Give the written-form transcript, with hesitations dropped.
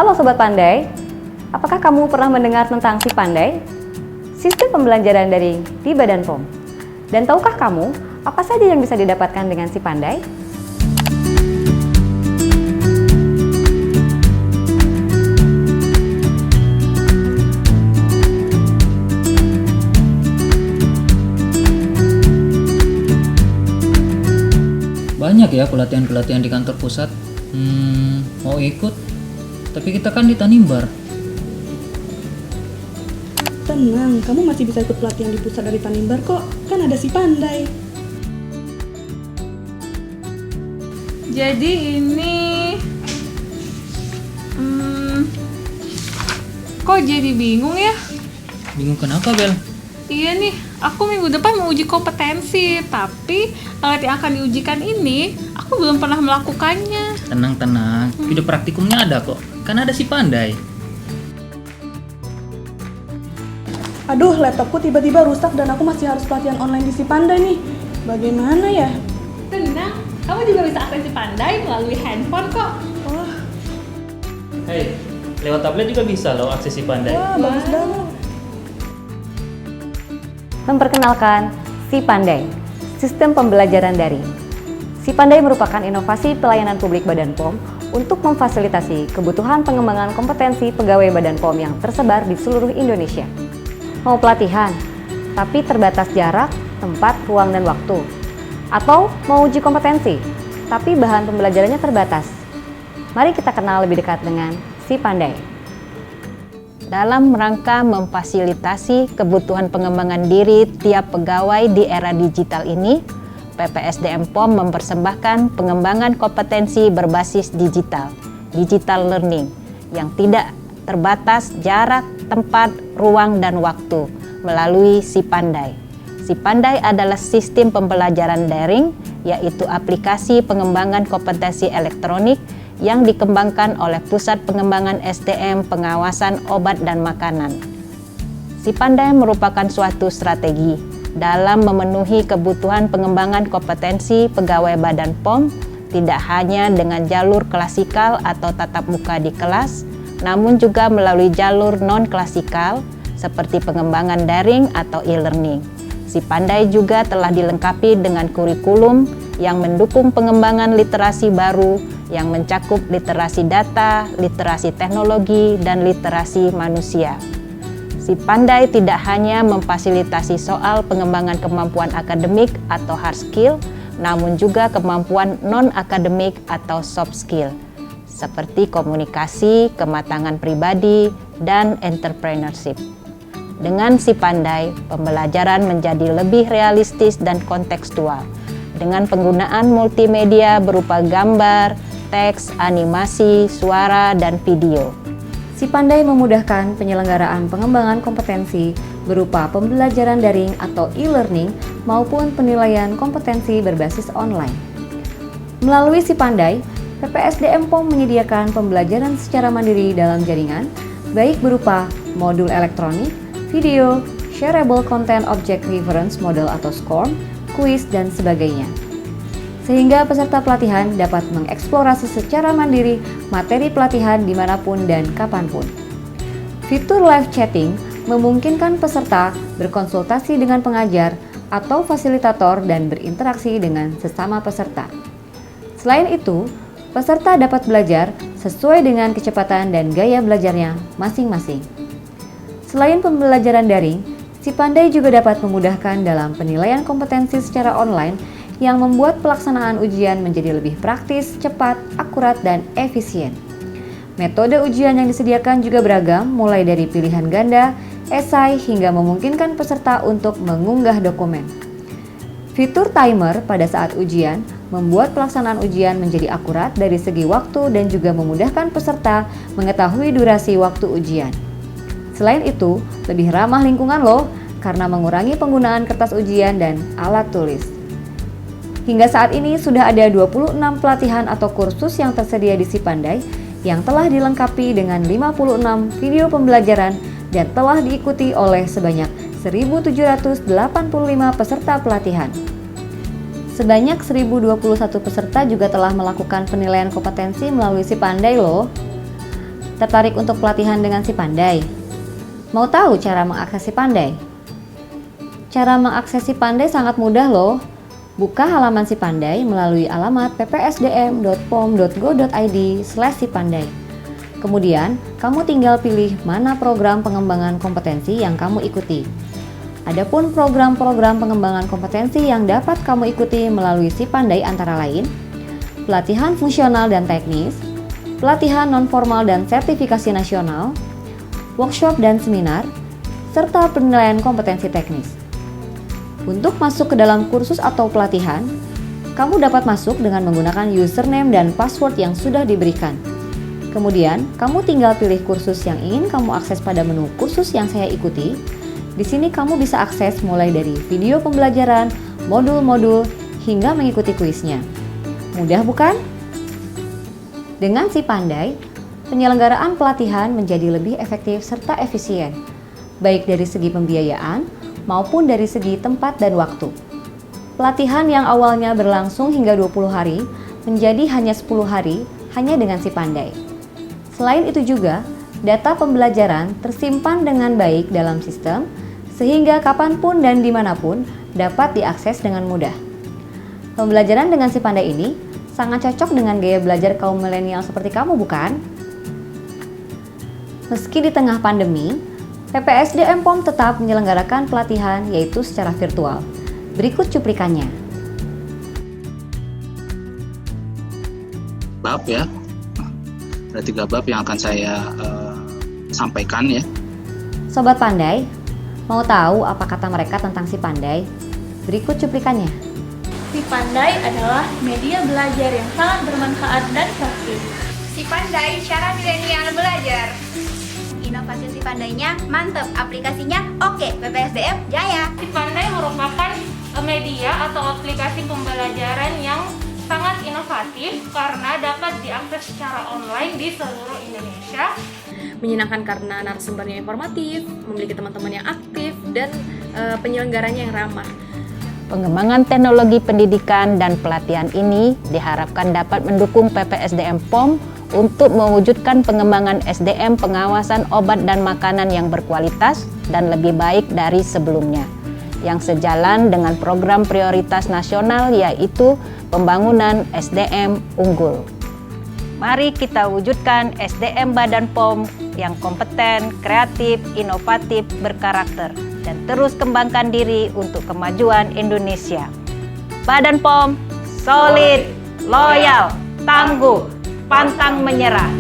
Halo Sobat Pandai, apakah kamu pernah mendengar tentang Si Pandai? Sistem pembelajaran daring di Badan POM. Dan tahukah kamu apa saja yang bisa didapatkan dengan Si Pandai? Banyak ya pelatihan-pelatihan di kantor pusat. Mau ikut? Tapi kita kan di Tanimbar. Tenang, kamu masih bisa ikut pelatihan di pusat dari Tanimbar kok. Kan ada Si Pandai. Jadi ini kok jadi bingung ya? Bingung kenapa, Bel? Iya nih, aku minggu depan mau uji kompetensi, tapi alat yang akan diujikan ini aku belum pernah melakukannya. Tenang, video praktikumnya ada kok. Kan ada Si Pandai. Aduh, laptopku tiba-tiba rusak dan aku masih harus pelatihan online di Si Pandai nih. Bagaimana ya? Tenang, kamu juga bisa akses Si Pandai melalui handphone kok. Oh, Hei, lewat tablet juga bisa loh akses Si Pandai. wah, bagus banget. Memperkenalkan Si Pandai, sistem pembelajaran daring. Si Pandai merupakan inovasi pelayanan publik Badan POM untuk memfasilitasi kebutuhan pengembangan kompetensi pegawai Badan POM yang tersebar di seluruh Indonesia. Mau pelatihan, tapi terbatas jarak, tempat, ruang, dan waktu. Atau mau uji kompetensi, tapi bahan pembelajarannya terbatas. Mari kita kenal lebih dekat dengan Si Pandai. Dalam rangka memfasilitasi kebutuhan pengembangan diri tiap pegawai di era digital ini, PPSDM POM mempersembahkan pengembangan kompetensi berbasis digital learning, yang tidak terbatas jarak, tempat, ruang, dan waktu melalui Si Pandai. Si Pandai adalah sistem pembelajaran daring, yaitu aplikasi pengembangan kompetensi elektronik yang dikembangkan oleh Pusat Pengembangan SDM Pengawasan Obat dan Makanan. Si Pandai merupakan suatu strategi dalam memenuhi kebutuhan pengembangan kompetensi pegawai Badan POM, tidak hanya dengan jalur klasikal atau tatap muka di kelas, namun juga melalui jalur non-klasikal seperti pengembangan daring atau e-learning. Si Pandai juga telah dilengkapi dengan kurikulum yang mendukung pengembangan literasi baru yang mencakup literasi data, literasi teknologi, dan literasi manusia. Si Pandai tidak hanya memfasilitasi soal pengembangan kemampuan akademik atau hard skill, namun juga kemampuan non-akademik atau soft skill, seperti komunikasi, kematangan pribadi, dan entrepreneurship. Dengan Si Pandai, pembelajaran menjadi lebih realistis dan kontekstual, dengan penggunaan multimedia berupa gambar, teks, animasi, suara, dan video. Si Pandai memudahkan penyelenggaraan pengembangan kompetensi berupa pembelajaran daring atau e-learning maupun penilaian kompetensi berbasis online. Melalui Si Pandai, PPSDM POM menyediakan pembelajaran secara mandiri dalam jaringan, baik berupa modul elektronik, video, shareable content object reference model atau SCORM, kuis, dan sebagainya. Sehingga peserta pelatihan dapat mengeksplorasi secara mandiri materi pelatihan dimanapun dan kapanpun. Fitur live chatting memungkinkan peserta berkonsultasi dengan pengajar atau fasilitator dan berinteraksi dengan sesama peserta. Selain itu, peserta dapat belajar sesuai dengan kecepatan dan gaya belajarnya masing-masing. Selain pembelajaran daring, Si Pandai juga dapat memudahkan dalam penilaian kompetensi secara online yang membuat pelaksanaan ujian menjadi lebih praktis, cepat, akurat, dan efisien. Metode ujian yang disediakan juga beragam, mulai dari pilihan ganda, esai, hingga memungkinkan peserta untuk mengunggah dokumen. Fitur timer pada saat ujian membuat pelaksanaan ujian menjadi akurat dari segi waktu dan juga memudahkan peserta mengetahui durasi waktu ujian. Selain itu, lebih ramah lingkungan loh, karena mengurangi penggunaan kertas ujian dan alat tulis. Hingga saat ini sudah ada 26 pelatihan atau kursus yang tersedia di Si Pandai yang telah dilengkapi dengan 56 video pembelajaran dan telah diikuti oleh sebanyak 1.785 peserta pelatihan. Sebanyak 1.021 peserta juga telah melakukan penilaian kompetensi melalui Si Pandai loh. Tertarik untuk pelatihan dengan si Pandai? Mau tahu cara mengakses si Pandai? Cara mengakses si Pandai sangat mudah loh. Buka halaman si Pandai melalui alamat ppsdm.pom.go.id/sipandai. Kemudian, kamu tinggal pilih mana program pengembangan kompetensi yang kamu ikuti. Adapun program-program pengembangan kompetensi yang dapat kamu ikuti melalui si Pandai antara lain, pelatihan fungsional dan teknis, pelatihan non-formal dan sertifikasi nasional, workshop dan seminar, serta penilaian kompetensi teknis. Untuk masuk ke dalam kursus atau pelatihan, kamu dapat masuk dengan menggunakan username dan password yang sudah diberikan. Kemudian, kamu tinggal pilih kursus yang ingin kamu akses pada menu kursus yang saya ikuti. Di sini kamu bisa akses mulai dari video pembelajaran, modul-modul, hingga mengikuti kuisnya. Mudah bukan? Dengan si Pandai, penyelenggaraan pelatihan menjadi lebih efektif serta efisien, baik dari segi pembiayaan maupun dari segi tempat dan waktu. Pelatihan yang awalnya berlangsung hingga 20 hari menjadi hanya 10 hari hanya dengan si Pandai. Selain itu juga, data pembelajaran tersimpan dengan baik dalam sistem sehingga kapanpun dan dimanapun dapat diakses dengan mudah. Pembelajaran dengan si Pandai ini sangat cocok dengan gaya belajar kaum milenial seperti kamu, bukan? Meski di tengah pandemi, PPSDM POM tetap menyelenggarakan pelatihan yaitu secara virtual. Berikut cuplikannya. Bab ya, ada 3 bab yang akan saya sampaikan ya. Sobat Pandai, mau tahu apa kata mereka tentang si Pandai? Berikut cuplikannya. Si Pandai adalah media belajar yang sangat bermanfaat dan praktis. Si Pandai, cara milenial belajar. Inovasi si Pandainya mantep, aplikasinya oke, PPSDM jaya. Si Pandai merupakan media atau aplikasi pembelajaran yang sangat inovatif karena dapat diakses secara online di seluruh Indonesia. Menyenangkan karena narasumbernya informatif, memiliki teman-teman yang aktif, dan penyelenggaranya yang ramah. Pengembangan teknologi pendidikan dan pelatihan ini diharapkan dapat mendukung PPSDM POM untuk mewujudkan pengembangan SDM pengawasan obat dan makanan yang berkualitas dan lebih baik dari sebelumnya, yang sejalan dengan program prioritas nasional yaitu pembangunan SDM unggul. Mari kita wujudkan SDM Badan POM yang kompeten, kreatif, inovatif, berkarakter, dan terus kembangkan diri untuk kemajuan Indonesia. Badan POM, solid, loyal, tangguh, pantang menyerah.